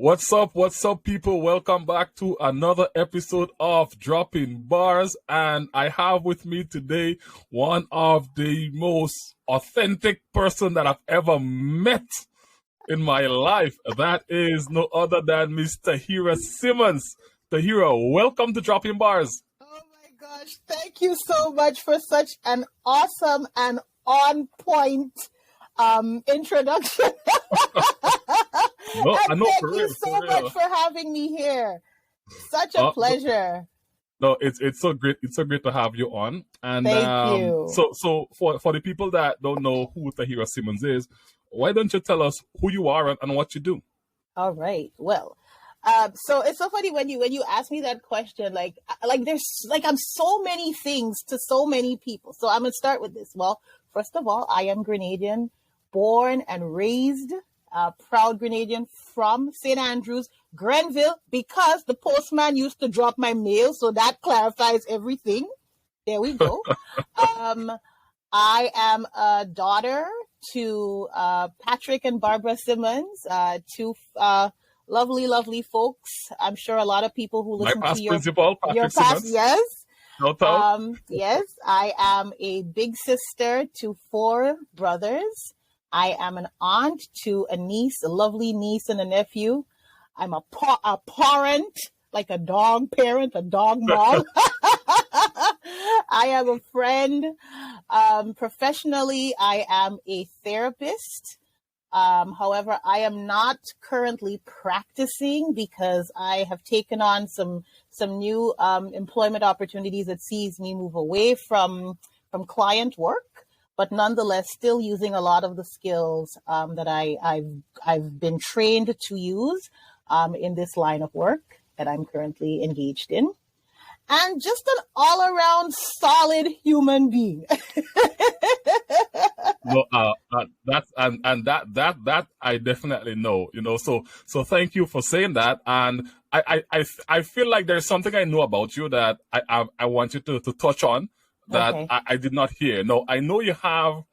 What's up, people? Welcome back to another episode of Dropping Bars. And I have with me today one of the most authentic person that I've ever met in my life. That is no other than Miss Tahirah Simmons. Tahirah, welcome to Dropping Bars. Oh my gosh, thank you so much for such an awesome and on point introduction. No, I know, thank you so much for having me here. Such a pleasure. No, it's so great. It's so great to have you on. And thank you. So for the people that don't know who Tahirah Simmons is, why don't you tell us who you are and what you do? All right. Well, so it's so funny when you ask me that question. Like there's I'm so many things to so many people. So I'm gonna start with this. Well, first of all, I am Grenadian, born and raised. Proud Grenadian from St. Andrews, Grenville, because the postman used to drop my mail, so that clarifies everything. There we go. I am a daughter to Patrick and Barbara Simmons, two lovely folks. I'm sure a lot of people who listen to your past, yes. Yes, I am a big sister to 4 brothers. I am an aunt to a niece, a lovely niece and a nephew. I'm a parent, like a dog parent, a dog mom. I am a friend. Professionally, I am a therapist. However, I am not currently practicing because I have taken on some new employment opportunities that sees me move away from client work, but nonetheless still using a lot of the skills that I've been trained to use in this line of work that I'm currently engaged in. And just an all-around solid human being. No, that's that I definitely know. So thank you for saying that. And I feel like there's something I know about you that I want you to touch on that okay. I did not hear. No, I know you have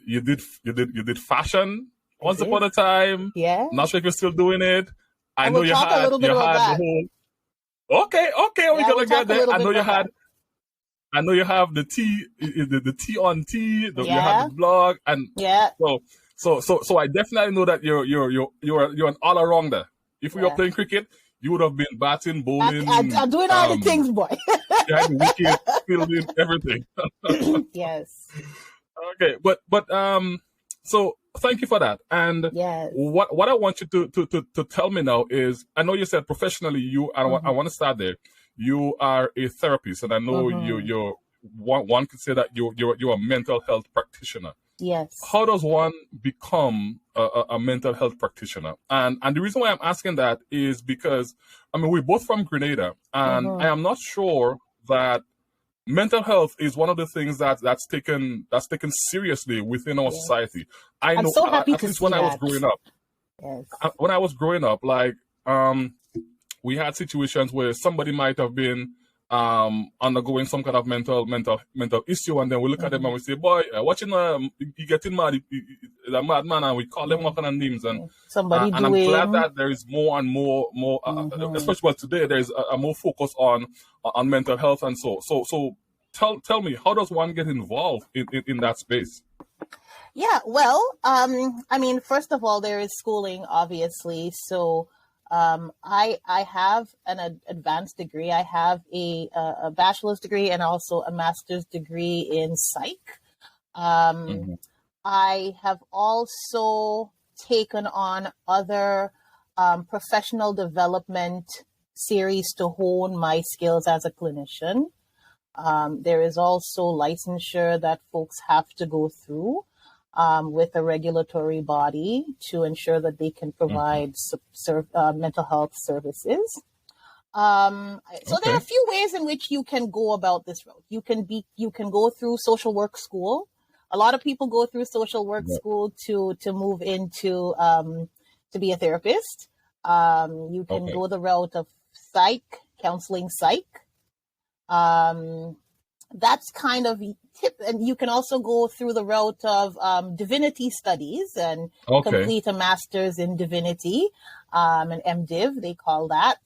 you did fashion once upon a time. Yeah. Not sure if you're still doing it. I know you had a little bit about that. The whole. Okay, we're gonna get there. I know you had. I know you have the tea on tea. You have the blog, and So I definitely know that you're an all arounder. If we were playing cricket, you would have been batting, bowling. I'm doing all the things, boy. You had the wicket, fielding, everything. Yes. Okay, but so thank you for that. And yes. What I want you to tell me now is, I know you said professionally I want to start there. You are a therapist, and I know you're one could say that you're a mental health practitioner. Yes. How does one become a mental health practitioner? And the reason why I'm asking that is because we're both from Grenada, and I am not sure that mental health is one of the things that's taken seriously within our society. I know, I'm so happy at to least see when that. I was growing up. Yes. When I was growing up, we had situations where somebody might have been undergoing some kind of mental issue, and then we look at them and we say, "Boy, watching you getting mad, the madman," and we call them all kind of names. And somebody and I'm glad that there is more and more, especially today, there is a more focus on mental health, and so tell me, how does one get involved in that space? Yeah, well, first of all, there is schooling, obviously. So I have an advanced degree. I have a bachelor's degree and also a master's degree in psych. I have also taken on other professional development series to hone my skills as a clinician. There is also licensure that folks have to go through with a regulatory body to ensure that they can provide mental health services. So there are a few ways in which you can go about this road. You can go through social work school. A lot of people go through social work school to move into to be a therapist. You can go the route of counseling psych. that's kind of tip. And you can also go through the route of divinity studies and complete a master's in divinity, an MDiv, they call that.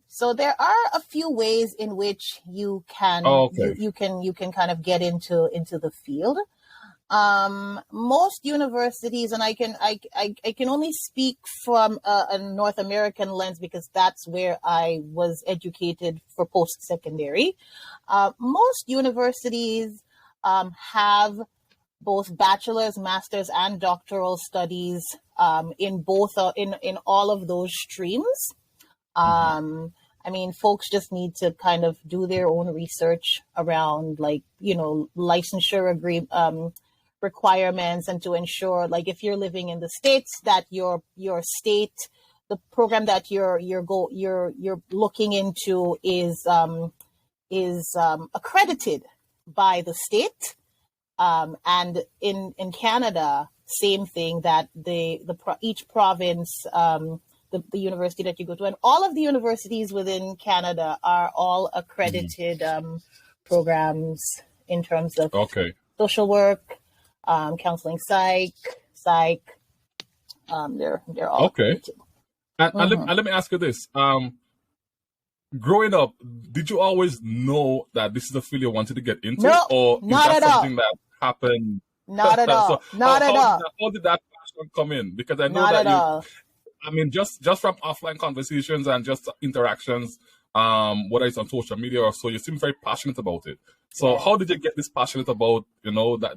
So there are a few ways in which you can you can kind of get into the field. Most universities, and I can only speak from a North American lens because that's where I was educated for post-secondary. Most universities have both bachelor's, master's, and doctoral studies in both in all of those streams. I mean, folks just need to kind of do their own research around, like, licensure requirements, and to ensure, like, if you're living in the States, that your state, the program that you're looking into is accredited by the state. And in Canada, same thing, that each province, the university that you go to, and all of the universities within Canada are all accredited programs in terms of social work, counseling, psych. They're all accredited. And let me ask you this: growing up, did you always know that this is the field you wanted to get into, or is that something that happened? Not at all. Not at all. How did that passion come in? Because I know that you. I mean, just from offline conversations and just interactions, whether it's on social media or so, you seem very passionate about it. So how did you get this passionate about,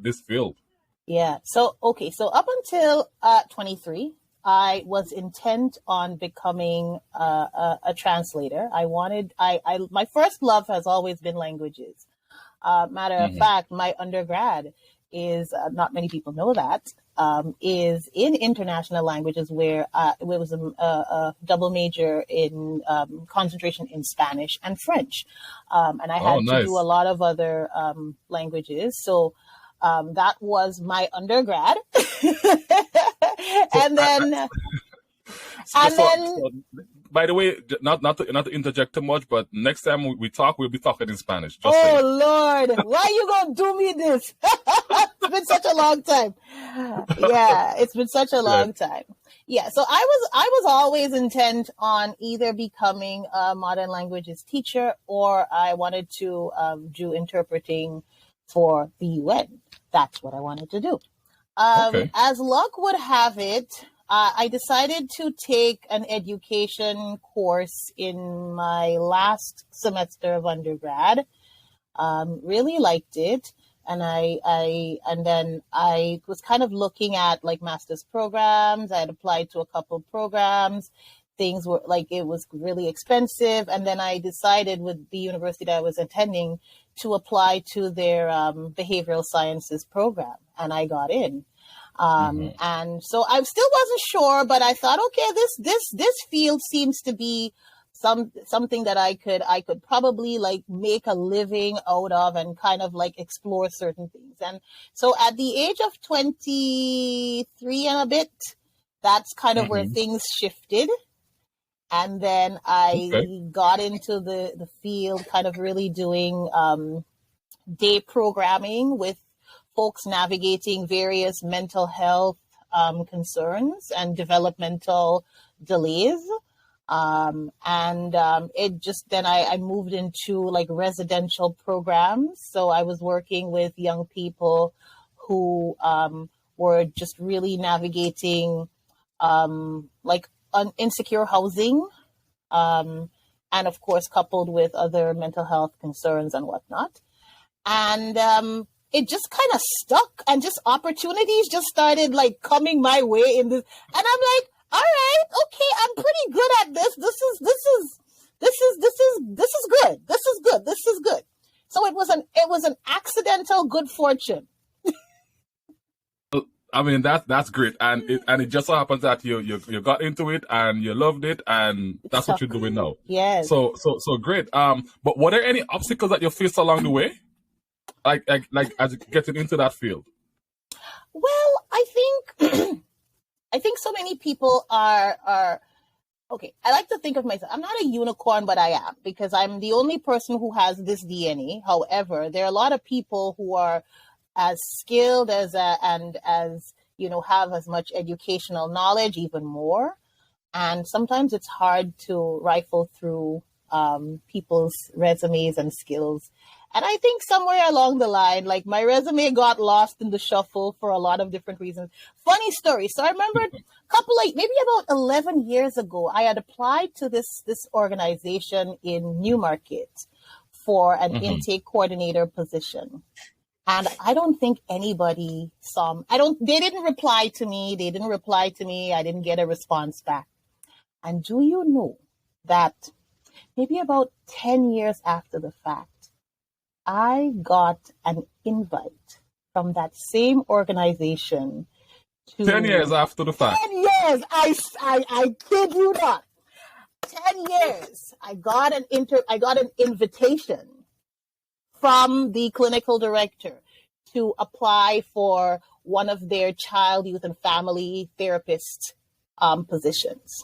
this field? Yeah. So up until 23, I was intent on becoming a translator. My first love has always been languages. Matter of fact, my undergrad is, not many people know that, is in international languages, where it was a double major in concentration in Spanish and French. And I had to do a lot of other languages. So that was my undergrad. By the way, not to interject too much, but next time we talk, we'll be talking in Spanish. Lord, why you gonna do me this? It's been such a long time. Yeah, it's been such a long time. Yeah, so I was always intent on either becoming a modern languages teacher, or I wanted to do interpreting for the UN. That's what I wanted to do. As luck would have it, I decided to take an education course in my last semester of undergrad. Really liked it. And then I was kind of looking at, like, master's programs. I had applied to a couple of programs. Things were like, it was really expensive. And then I decided, with the university that I was attending, to apply to their behavioral sciences program. And I got in. And so I still wasn't sure, but I thought, okay, this field seems to be something that I could probably, like, make a living out of, and kind of, like, explore certain things. And so at the age of 23 and a bit, that's kind of where things shifted. And then I got into the field, kind of really doing day programming with folks navigating various mental health concerns and developmental delays. It just, then I moved into, like, residential programs. So I was working with young people who were just really navigating insecure housing, and of course coupled with other mental health concerns and whatnot. And it just kind of stuck, and just opportunities just started, like, coming my way in this. And I'm like, all right, okay, I'm pretty good at this. This is good. This is good. So it was an accidental good fortune. I mean, that's great, and it just so happens that you got into it and you loved it, and that's what you're doing now. Yes. So great. But were there any obstacles that you faced along the way, like as getting into that field? Well, I think so many people are Okay, I like to think of myself, I'm not a unicorn, but I am, because I'm the only person who has this DNA. However, there are a lot of people who are as skilled and as, have as much educational knowledge, even more. And sometimes it's hard to rifle through people's resumes and skills. And I think somewhere along the line, like, my resume got lost in the shuffle for a lot of different reasons. Funny story. So I remember maybe about 11 years ago, I had applied to this organization in Newmarket for an intake coordinator position. And I don't think anybody they didn't reply to me. I didn't get a response back. And do you know that maybe about 10 years after the fact, I got an invite from that same organization. 10 years after the fact. 10 years. I kid you not. 10 years. I got an invitation from the clinical director to apply for one of their child, youth, and family therapist positions.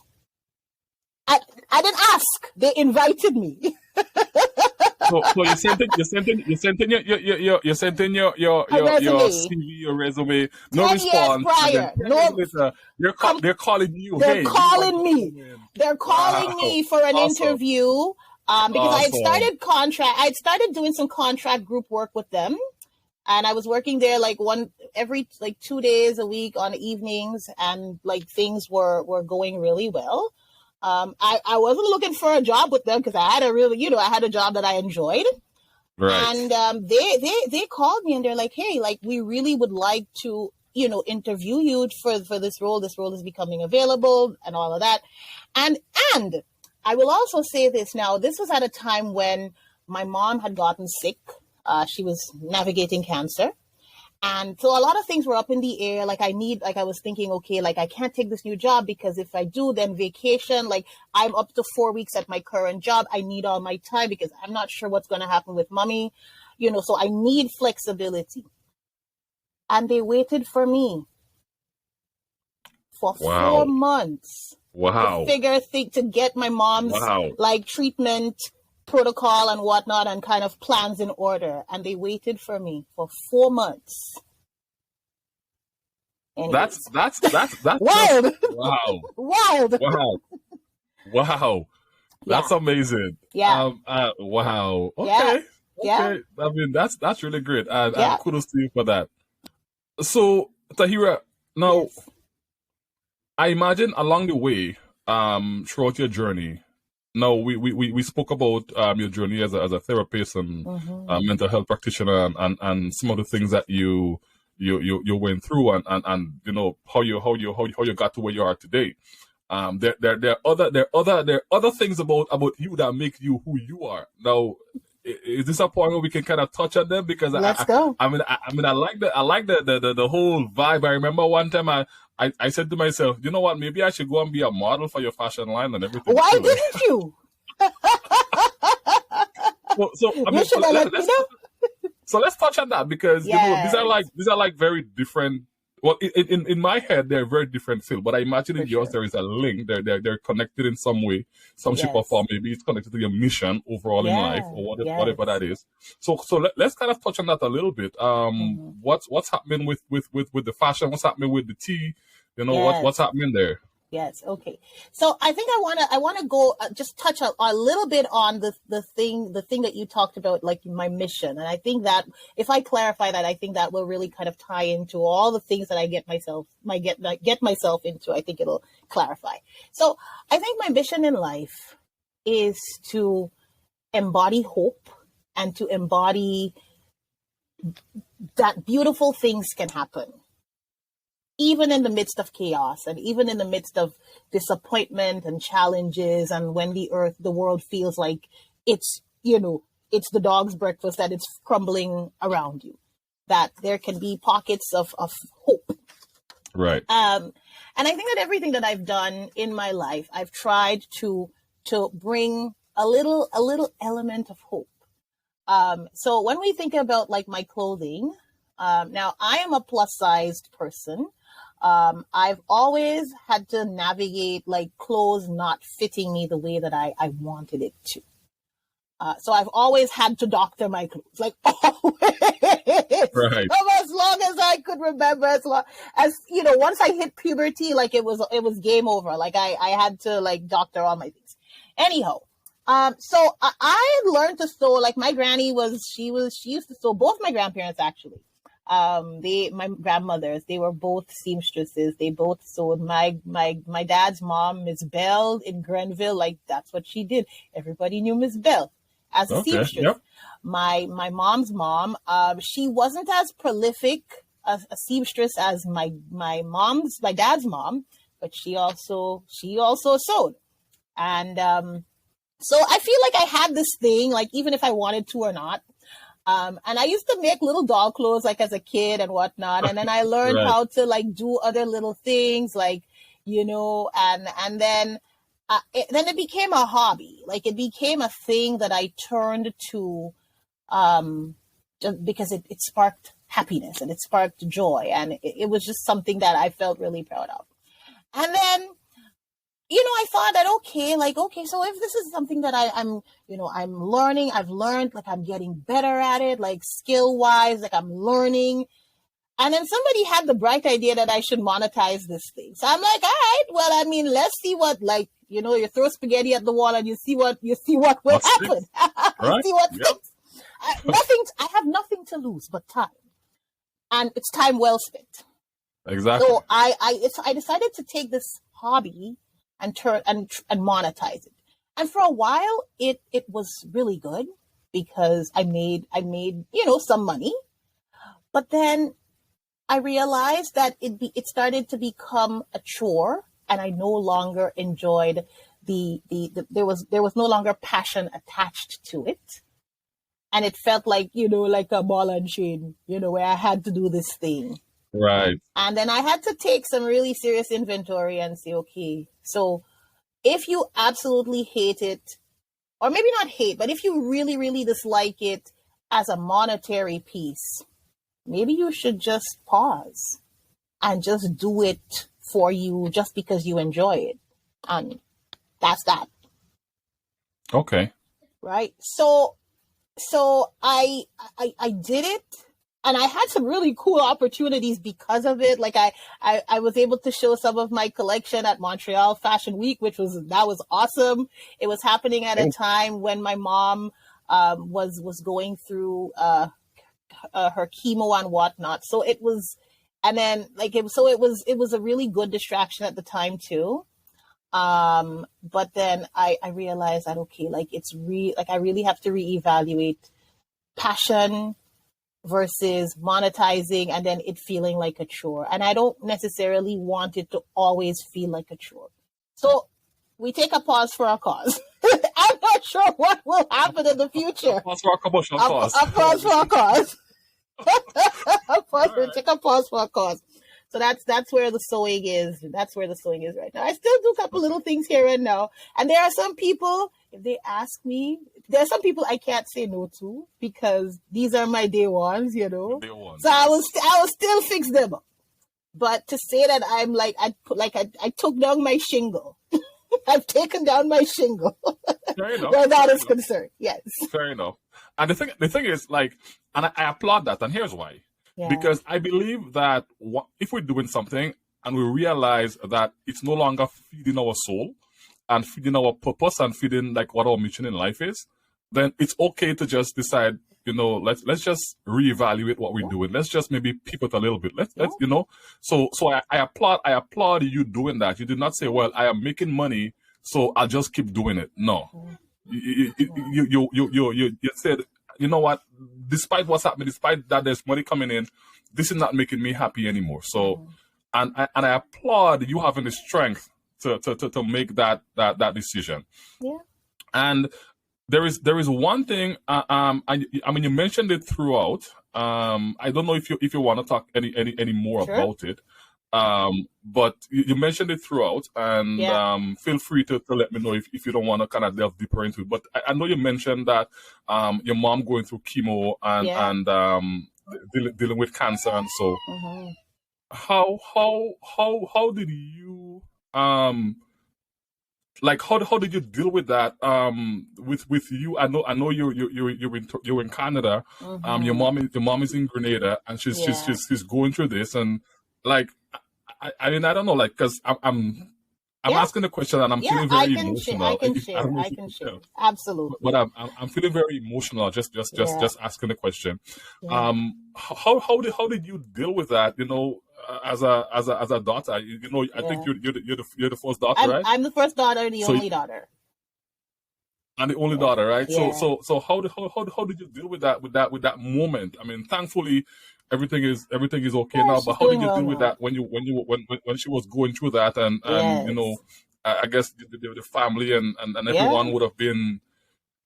I didn't ask. They invited me. So you sent in your CV, your resume, no response. Prior, they're calling you. They're calling me. They're calling me for an interview. Because I had started doing some contract group work with them, and I was working there every 2 days a week on evenings, and things were going really well. I wasn't looking for a job with them because I had a job that I enjoyed. Right. And they called me and they're like, hey, we really would like to, interview you for this role. This role is becoming available and all of that. And I will also say this now, this was at a time when my mom had gotten sick. She was navigating cancer. And so a lot of things were up in the air. I was thinking, okay, I can't take this new job because if I do, then vacation, I'm up to 4 weeks at my current job. I need all my time because I'm not sure what's going to happen with mommy, so I need flexibility. And they waited for me for 4 months. Wow. To get my mom's treatment protocol and whatnot and kind of plans in order, and they waited for me for 4 months. Anyways. That's wild. Wow. Wild. Wow. That's amazing. Yeah. Wow. Okay. Yeah. Okay. I mean, that's really great. And kudos to you for that. So, Tahirah, now, yes. I imagine along the way, throughout your journey, now we spoke about your journey as a therapist and mental health practitioner and some of the things that you went through and how you got to where you are today. There are other things about you that make you who you are. Now, is this a point where we can kind of touch on them? Because let's go. I like the whole vibe. I remember one time I said to myself, you know what? Maybe I should go and be a model for your fashion line and everything. Why didn't you? So let's touch on that because these are like very different. Well, in my head, they're very different fields, but I imagine in yours there is a link. They're connected in some way, some shape or form. Maybe it's connected to your mission overall in life or whatever that is. So let's kind of touch on that a little bit. What's happening with the fashion? What's happening with the tea? What's happening there? Yes. Okay. So I think I want to go just touch a little bit on the thing that you talked about, like my mission. And I think that if I clarify that, I think that will really kind of tie into all the things that I get myself into. I think it'll clarify. So I think my mission in life is to embody hope and to embody that beautiful things can happen. Even in the midst of chaos and even in the midst of disappointment and challenges, and when the world feels like it's the dog's breakfast, that it's crumbling around you, that there can be pockets of hope. Right. And I think that everything that I've done in my life, I've tried to bring a little element of hope. So when we think about like my clothing, now I am a plus sized person. I've always had to navigate like clothes not fitting me the way that I wanted it to. So I've always had to doctor my clothes, like always. Right. As long as I could remember, as long as, you know, once I hit puberty, like it was game over. Like I had to like doctor all my things. Anyhow, so I learned to sew. Like my granny she used to sew. Both my grandparents actually. My grandmothers, they were both seamstresses. They both sewed. My dad's mom, Miss Bell in Grenville, like that's what she did. Everybody knew Miss Bell as a seamstress. Yep. My mom's mom, she wasn't as prolific a seamstress as my dad's mom, but she also sewed. And so I feel like I had this thing, like even if I wanted to or not. And I used to make little doll clothes like as a kid and whatnot. And then I learned right. how to like do other little things like, you know, and then it became a hobby. Like it became a thing that I turned to just because it sparked happiness and it sparked joy. And it was just something that I felt really proud of. And then, you know, I thought that, okay, so if this is something that I'm learning, I've learned, like I'm getting better at it, like skill wise, like I'm learning. And then somebody had the bright idea that I should monetize this thing. So I'm like, all right, well, I mean, let's see what, like, you know, you throw spaghetti at the wall and you see what will happen. Right? See what sticks. I have nothing to lose but time. And it's time well spent. Exactly. So I decided to take this hobby and monetize it. And for a while, it was really good because I made, you know, some money. But then I realized that it started to become a chore, and I no longer enjoyed there was no longer passion attached to it. And it felt like, you know, like a ball and chain, you know, where I had to do this thing. Right. And then I had to take some really serious inventory and say, okay, so if you absolutely hate it, or maybe not hate, but if you really, really dislike it as a monetary piece, maybe you should just pause and just do it for you just because you enjoy it. And that's that. Okay. Right. So I did it. And I had some really cool opportunities because of it. Like I was able to show some of my collection at Montreal Fashion Week, that was awesome. It was happening at a time when my mom was going through her chemo and whatnot. So it was, and then like it was a really good distraction at the time too. But then I realized that okay, like I really have to reevaluate passion versus monetizing and then it feeling like a chore. And I don't necessarily want it to always feel like a chore. So we take a pause for our cause. I'm not sure what will happen in the future. A pause for our commercial cause. A pause for our cause. Take a pause for our cause. So that's where the sewing is. That's where the sewing is right now. I still do a couple little things here and now. And there are some people, if they ask me, there are some people I can't say no to because these are my day ones, you know. Day ones. So I will still fix them up. But to say that I'm like I took down my shingle. I've taken down my shingle. Fair enough. Where that is concerned. Yes. Fair enough. And the thing is, like, and I applaud that, and here's why. Yeah. Because I believe that if we're doing something and we realize that it's no longer feeding our soul and feeding our purpose and feeding like what our mission in life is, then it's okay to just decide, you know, let's just reevaluate what we're doing. Let's just maybe pivot a little bit. Let's you know. So I applaud you doing that. You did not say, well, I am making money, so I'll just keep doing it. No. You said, you know what, despite what's happening, despite that there's money coming in, this is not making me happy anymore. So, and I applaud you having the strength to make that decision. Yeah. And there is one thing, I mean, you mentioned it throughout. I don't know if you want to talk any more about it. But you mentioned it throughout, and feel free to let me know if you don't want to kind of delve deeper into it. But I know you mentioned that your mom going through chemo and dealing with cancer and so. Mm-hmm. how did you like how did you deal with that with you? I know you're in Canada. Your mom is in Grenada, and she's going through this, and like I mean, I don't know, like, because I'm asking the question and I'm feeling very emotional. I can share. Absolutely. But I'm feeling very emotional just asking the question. How did you deal with that? As a daughter, I think you're the first daughter, right? I'm the first daughter, the only daughter. And the only daughter, right? Yeah. So how did you deal with that moment? I mean, thankfully everything is okay now. But how did you deal with that when she was going through that, and I guess the family and everyone would have been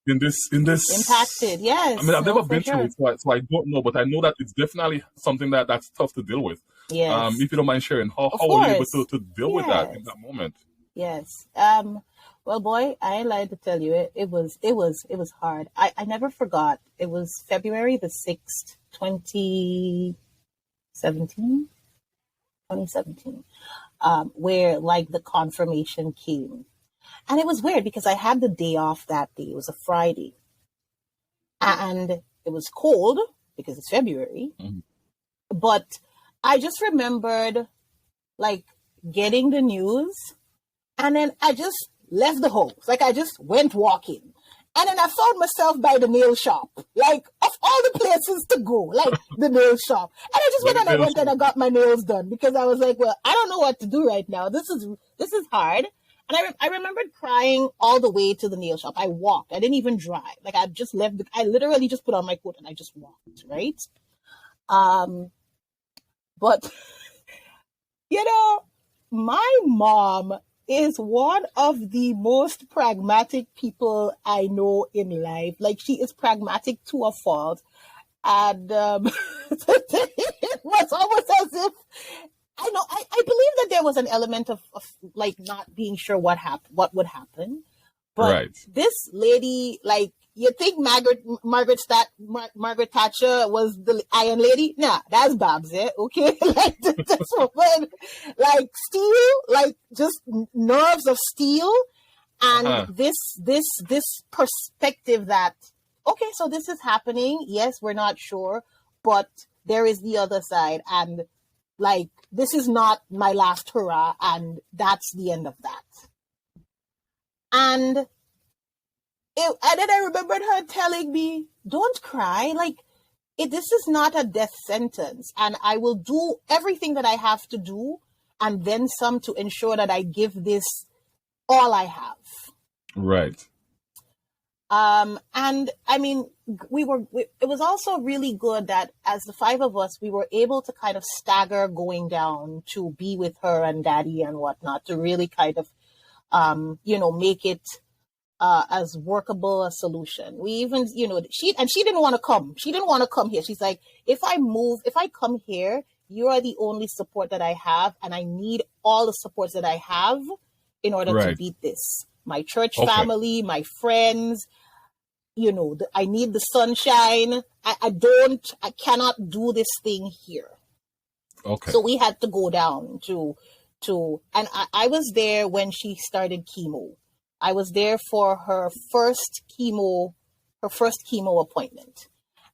in this impacted. Yes. I mean, I've never been through it, so I don't know, but I know that it's definitely something that's tough to deal with. Yes. If you don't mind sharing, how were you able to deal with that in that moment? Yes. Well, boy, I ain't lied to tell you, it was hard. I never forgot. It was February the 6th, 2017, where like the confirmation came. And it was weird because I had the day off that day. It was a Friday. And it was cold because it's February. Mm-hmm. But I just remembered like getting the news, and then I just left the house. Like I just went walking. And then I found myself by the nail shop. Like of all the places to go, like the nail shop. And I just went and I got my nails done because I was like, well, I don't know what to do right now. This is hard. And I remembered crying all the way to the nail shop. I walked. I didn't even drive. Like I just left. I literally just put on my coat and I just walked, right? But, my mom is one of the most pragmatic people I know in life. Like she is pragmatic to a fault. And it was almost as if, I believe that there was an element of like not being sure what would happen. But this lady, like, you think Margaret Thatcher was the Iron Lady? Nah, that's Babs, okay? Like this woman, like steel, like just nerves of steel, and this perspective that, okay, so this is happening. Yes, we're not sure, but there is the other side, and like this is not my last hurrah, and that's the end of that. And then I remembered her telling me, don't cry. Like, this is not a death sentence. And I will do everything that I have to do and then some to ensure that I give this all I have. Right. And I mean, it was also really good that as the five of us, we were able to kind of stagger going down to be with her and daddy and whatnot to really kind of, make it as workable a solution. We even, she didn't want to come. She didn't want to come here. She's like, if I come here, you are the only support that I have, and I need all the supports that I have in order to beat this. My church family, my friends, I need the sunshine. I cannot do this thing here. Okay. So we had to go down and I was there when she started chemo. I was there for her first chemo appointment.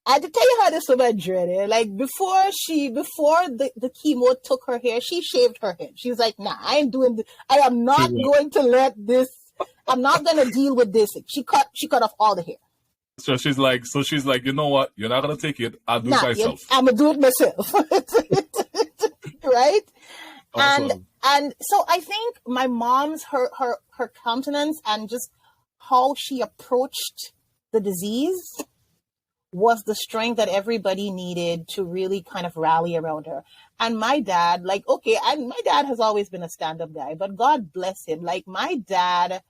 I had to tell you how this woman dreaded. Like before the chemo took her hair, she shaved her head. She was like, nah, I ain't doing this. I am not going to let this, I'm not going to deal with this. She cut off all the hair. So she's like, you know what? You're not going to take it. I'll do it myself. I'm going to do it myself. Right? Awesome. And so I think my mom's, her countenance and just how she approached the disease was the strength that everybody needed to really kind of rally around her. And my dad, my dad has always been a stand-up guy, but God bless him. Like my dad,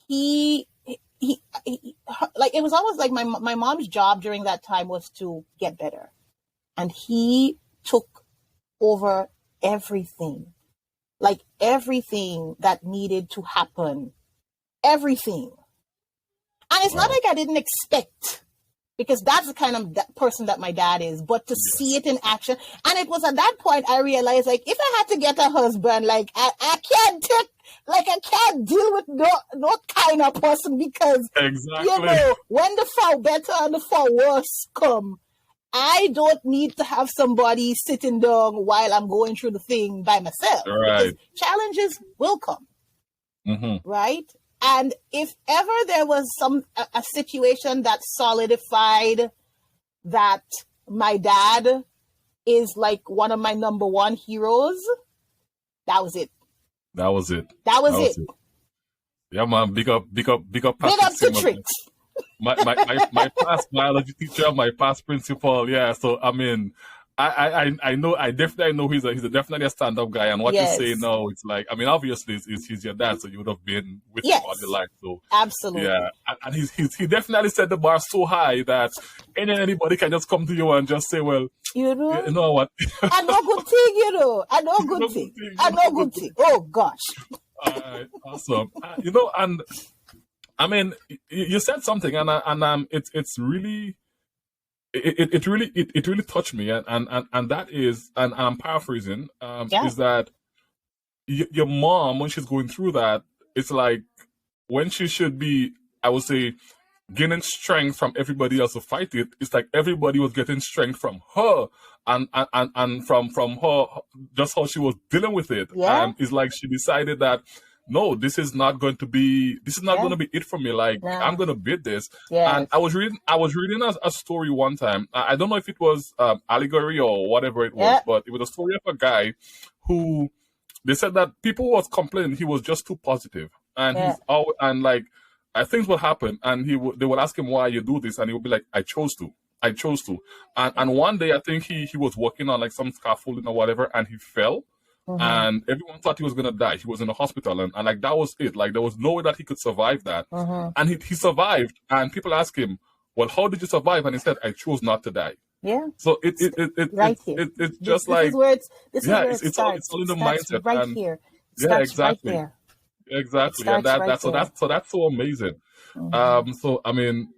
he it was almost like my mom's job during that time was to get better. And he took over everything. Like everything that needed to happen. Everything. And it's not like I didn't expect because that's the kind of person that my dad is. But to see it in action, and it was at that point I realized, like, if I had to get a husband, like, I can't take, like, I can't deal with no kind of person, because you know, when the for better and the for worse come, I don't need to have somebody sitting down while I'm going through the thing by myself. Right. Because challenges will come. Right? And if ever there was a situation that solidified that my dad is like one of my number one heroes, that was it. That was it. Yeah, man. Big up to Tricks. My past biology teacher, my past principal. Yeah. So I mean, I know, I definitely know he's definitely a stand-up guy. And what you say now, it's like, I mean, obviously he's your dad, so you would have been with him all your life. So absolutely. Yeah. And he definitely set the bar so high that anybody can just come to you and just say, well, you know what? I know good thing, you know. I know good thing. I know good thing. Oh gosh. All right, awesome. You know, and I mean, you said something, and it's really. It really touched me, and that is, and I'm paraphrasing, is that your mom, when she's going through that, it's like when she should be, I would say, gaining strength from everybody else to fight it, it's like everybody was getting strength from her, and from her, just how she was dealing with it. And it's like she decided that, no, this is not going to be going to be it for me. Like, I'm going to beat this. And I was reading a story one time. I don't know if it was allegory or whatever it was, but it was a story of a guy who, they said that people was complaining he was just too positive, and things would happen, and they would ask him why you do this, and he would be like, I chose to. And one day I think he was working on like some scaffolding or whatever, and he fell. And everyone thought he was gonna die. He was in the hospital, and like that was it. Like there was no way that he could survive that. And he survived. And people ask him, "Well, how did you survive?" And he said, "I chose not to die." Yeah. So it's just like, this is where it's all in the mindset. Right and, here. Exactly. Right there. Exactly. And that's so amazing. So I mean,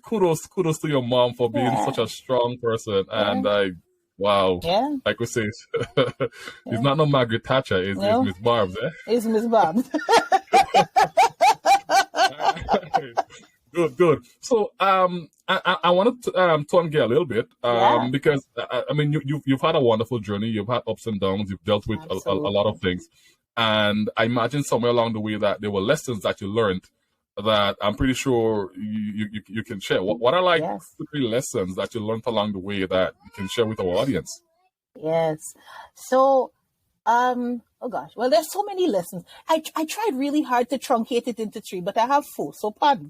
kudos to your mom for being such a strong person, and wow. Yeah. Like we say, it's not no Margaret Thatcher, it's Miss Barb's, eh? It's Miss Barb's. Good. So I wanted to turn gear a little bit, because I mean you've had a wonderful journey, you've had ups and downs, you've dealt with a lot of things. And I imagine somewhere along the way that there were lessons that you learned that I'm pretty sure you can share. What are like 3 lessons that you learned along the way that you can share with our audience? Yes. So, oh gosh, well, there's so many lessons. I tried really hard to truncate it into 3, but I have 4, so pardon.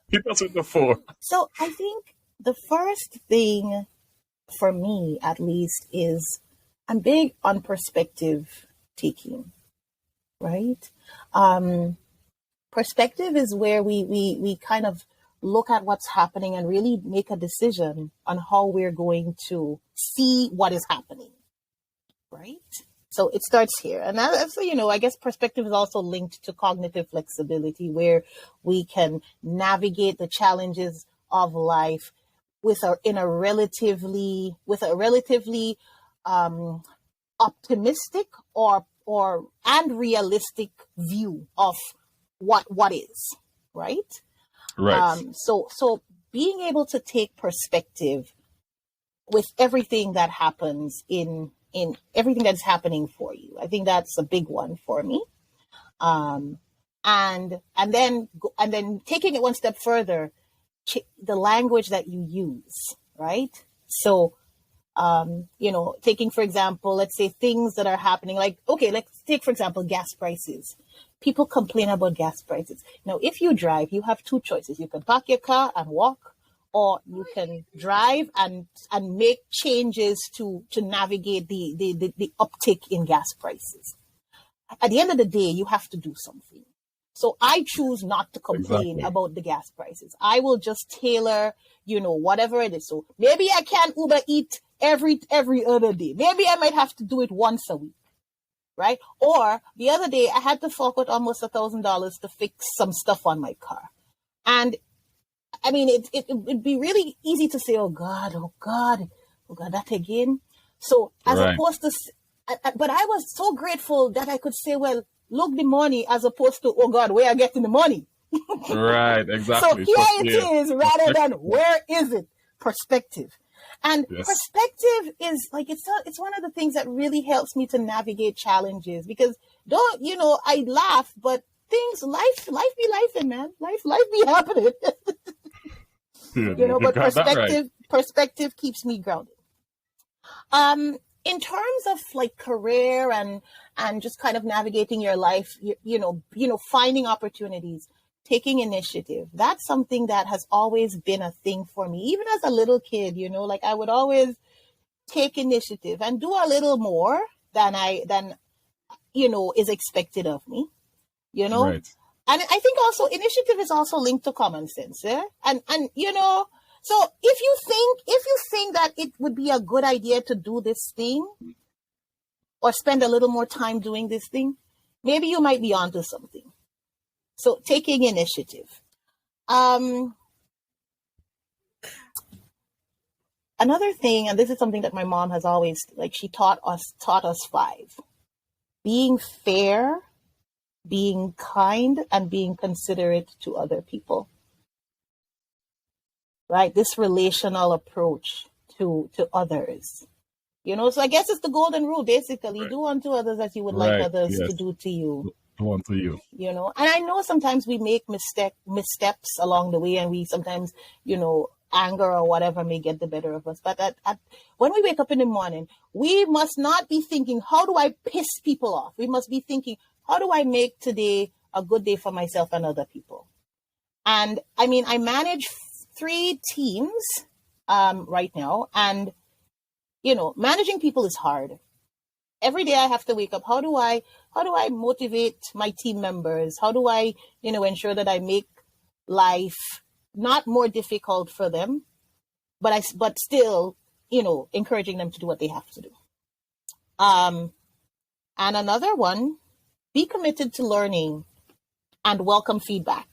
Hit us with the 4. So I think the first thing for me, at least, is I'm big on perspective taking. Right? Perspective is where we kind of look at what's happening and really make a decision on how we're going to see what is happening. Right? So it starts here. And so, I guess perspective is also linked to cognitive flexibility, where we can navigate the challenges of life with a relatively optimistic and realistic view of what is, right? Right. So being able to take perspective with everything that happens in everything that's happening for you, I think that's a big one for me. And then taking it one step further, the language that you use, right? So taking, for example, let's say things that are happening, like, okay, let's take, for example, gas prices. People complain about gas prices. Now, if you drive, you have 2 choices. You can park your car and walk, or you can drive and make changes to navigate the uptick in gas prices. At the end of the day, you have to do something. So I choose not to complain about the gas prices. I will just tailor, whatever it is. So maybe I can't Uber eat every other day. Maybe I might have to do it once a week. right? Or the other day, I had to fork out almost $1,000 to fix some stuff on my car. And I mean, it'd be really easy to say, oh God, that again. So as opposed to, but I was so grateful that I could say, well, look the money, as opposed to, oh God, where I getting the money? Right, exactly. So here it is, rather than where is it? Perspective. And perspective is like, it's one of the things that really helps me to navigate challenges, because I laugh, but life be lifing, man. Life be happening. But perspective keeps me grounded. In terms of like career and just kind of navigating your life, finding opportunities, taking initiative, that's something that has always been a thing for me. Even as a little kid, like I would always take initiative and do a little more than is expected of me, Right. And I think also initiative is also linked to common sense. Yeah? And so if you think that it would be a good idea to do this thing or spend a little more time doing this thing, maybe you might be onto something. So taking initiative. Another thing, and this is something that my mom has always, she taught us 5. Being fair, being kind, and being considerate to other people. Right? This relational approach to others. So I guess it's the golden rule, basically. Right. Do unto others as you would like others to do to you. Do unto you. And I know sometimes we make missteps along the way, and we sometimes, anger or whatever may get the better of us. But when we wake up in the morning, we must not be thinking, how do I piss people off? We must be thinking, how do I make today a good day for myself and other people? And I mean, I manage 3 teams right now, and managing people is hard. Every day I have to wake up. How do I motivate my team members? How do I ensure that I make life not more difficult for them, but still encouraging them to do what they have to do. And another one, be committed to learning and welcome feedback.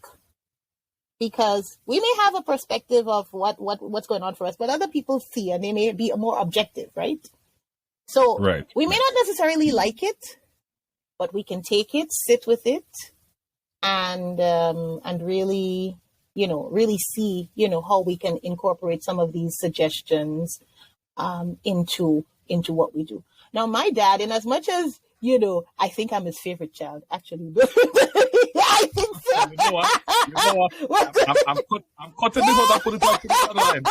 Because we may have a perspective of what's going on for us, but other people see, and they may be more objective, right? So we may not necessarily like it, but we can take it, sit with it, and really, really see, how we can incorporate some of these suggestions into what we do. Now, my dad, in as much as I think I'm his favorite child, actually. I think so. You know what? I'm cutting this out. I put it back to the other line.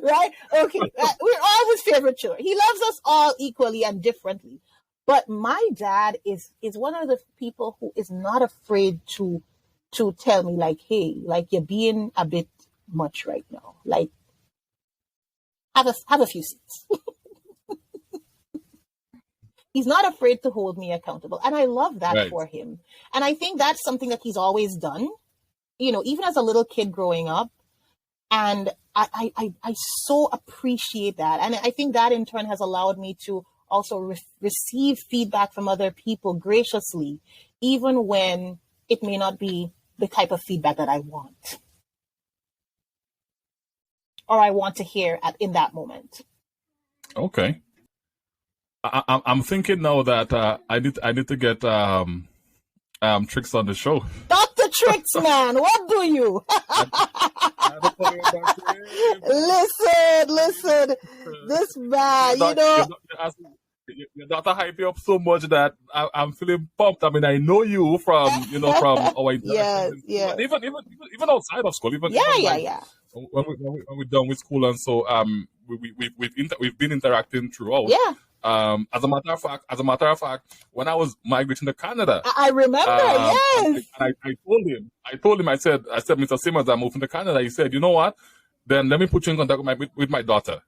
Right? Okay. We're all his favorite children. He loves us all equally and differently. But my dad is one of the people who is not afraid to tell me, like, hey, like, you're being a bit much right now. Like, have a few seats. He's not afraid to hold me accountable. And I love that for him. And I think that's something that he's always done, even as a little kid growing up. And I so appreciate that. And I think that in turn has allowed me to also receive feedback from other people graciously, even when it may not be the type of feedback that I want or I want to hear in that moment. Okay. I'm thinking now that I need to get Tricks on the show. Dr. Tricks, man, what do you? Listen, this man, Your daughter hype you up so much that I'm feeling pumped. I mean, I know you from our interactions. Yeah. Even outside of school, When we're done with school, and so we've been interacting throughout. Yeah. As a matter of fact, when I was migrating to Canada, I remember. Yes. And I told him, I said, Mr. Simmons, I'm moving to Canada. He said, you know what? Then let me put you in contact with my daughter.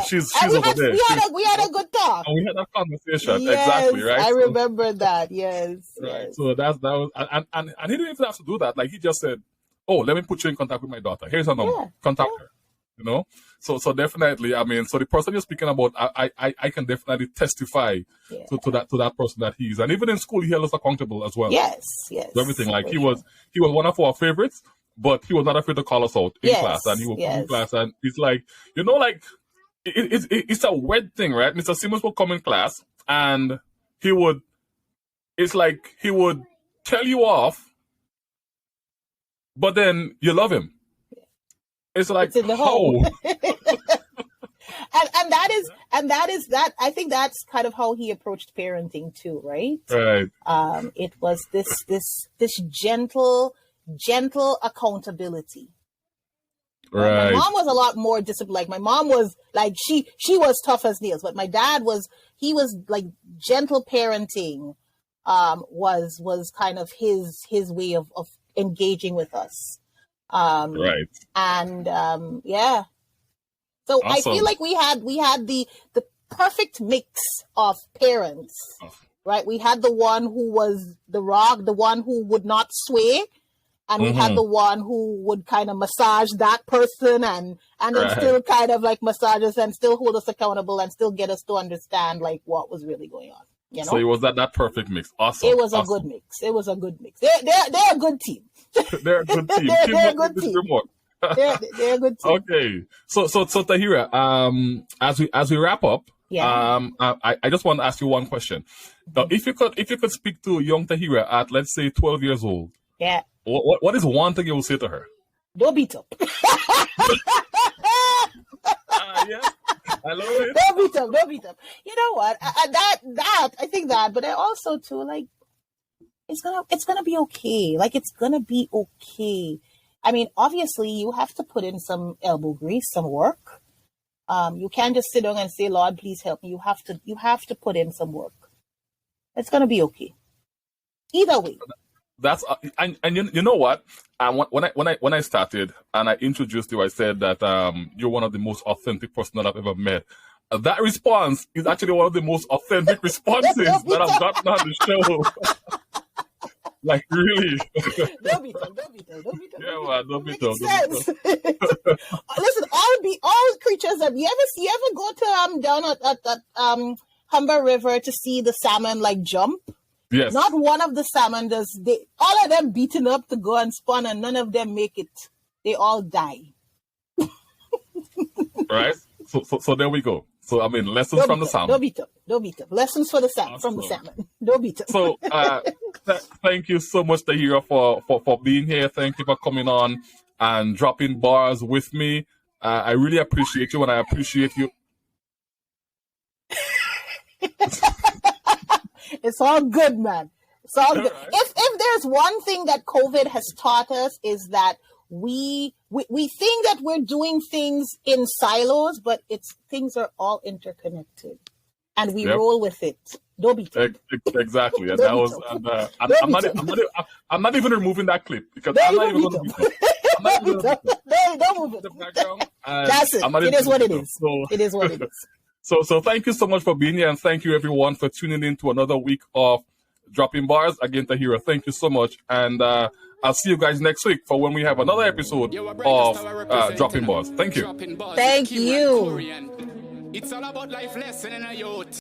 She's over there. We had a good talk. And we had that conversation. Yes, exactly, right? I remember that. Yes. Right. Yes. So that was, and he didn't even have to do that. Like, he just said, oh, let me put you in contact with my daughter. Here's her number. Contact her. you know. So definitely, I mean, so the person you're speaking about, I can definitely testify to that person that he is, and even in school, he held us accountable as well. Yes. So everything, like he was one of our favorites, but he was not afraid to call us out in class, and he would come in class, and it's like, you know, like it's a weird thing, right? Mr. Simmons would come in class, and he would tell you off, but then you love him. It's like, it's in the home. and that is I think that's kind of how he approached parenting too, right? Right. It was this gentle accountability. Right. My mom was a lot more disciplined. Like my mom was like she was tough as nails, but my dad was like gentle parenting. Was kind of his way of engaging with us. Right. And yeah. So awesome. I feel like we had the perfect mix of parents. Right? We had the one who was the rock, the one who would not sway, and we had the one who would kind of massage that person and then still kind of like massage us and still hold us accountable and still get us to understand like what was really going on. You know? So it was that perfect mix. Awesome. It was a good mix. It was a good mix. They're a good team. They're a good team. They're a good team. They're a good team. Okay. So Tahirah, as we wrap up, I just want to ask you one question. Now, if you could speak to young Tahirah at, let's say, 12 years old, what is one thing you will say to her? Don't beat up. Yeah. I love it. Don't beat up. You know what? I think that, but I also too, like, it's gonna be okay. Like, it's gonna be okay. I mean, obviously you have to put in some elbow grease, some work. You can't just sit down and say, Lord, please help me. You have to put in some work. It's gonna be okay. Either way. That's and you know what? When I started and I introduced you, I said that you're one of the most authentic person that I've ever met. That response is actually one of the most authentic responses that I've gotten on the show. Like, really. Don't be tough. Yeah, man, don't be tough. Listen, all creatures. You ever go to down at Humber River to see the salmon like jump? Yes. Not one of the salmon does. All of them beaten up to go and spawn, and none of them make it. They all die. Right. So there we go. So I mean, lessons from the salmon. Don't beat up. Lessons for the salmon. Awesome. From the salmon. Don't beat up. So thank you so much, Tahirah, for being here. Thank you for coming on and dropping bars with me. I really appreciate you, and I appreciate you. It's all good, man. It's all good. Right. If there's one thing that COVID has taught us is that we think that we're doing things in silos, but things are all interconnected, and we roll with it. Don't be tough. Exactly. And that was. I'm not even removing that clip because I'm not even going to be tough. Don't move it. The background. That's it. It is what it is. So, it is what it is. So thank you so much for being here, and thank you everyone for tuning in to another week of Dropping Bars. Again, Tahirah, thank you so much, and I'll see you guys next week for when we have another episode of Dropping Bars. Thank you. Thank you. It's all about life lesson in a youth.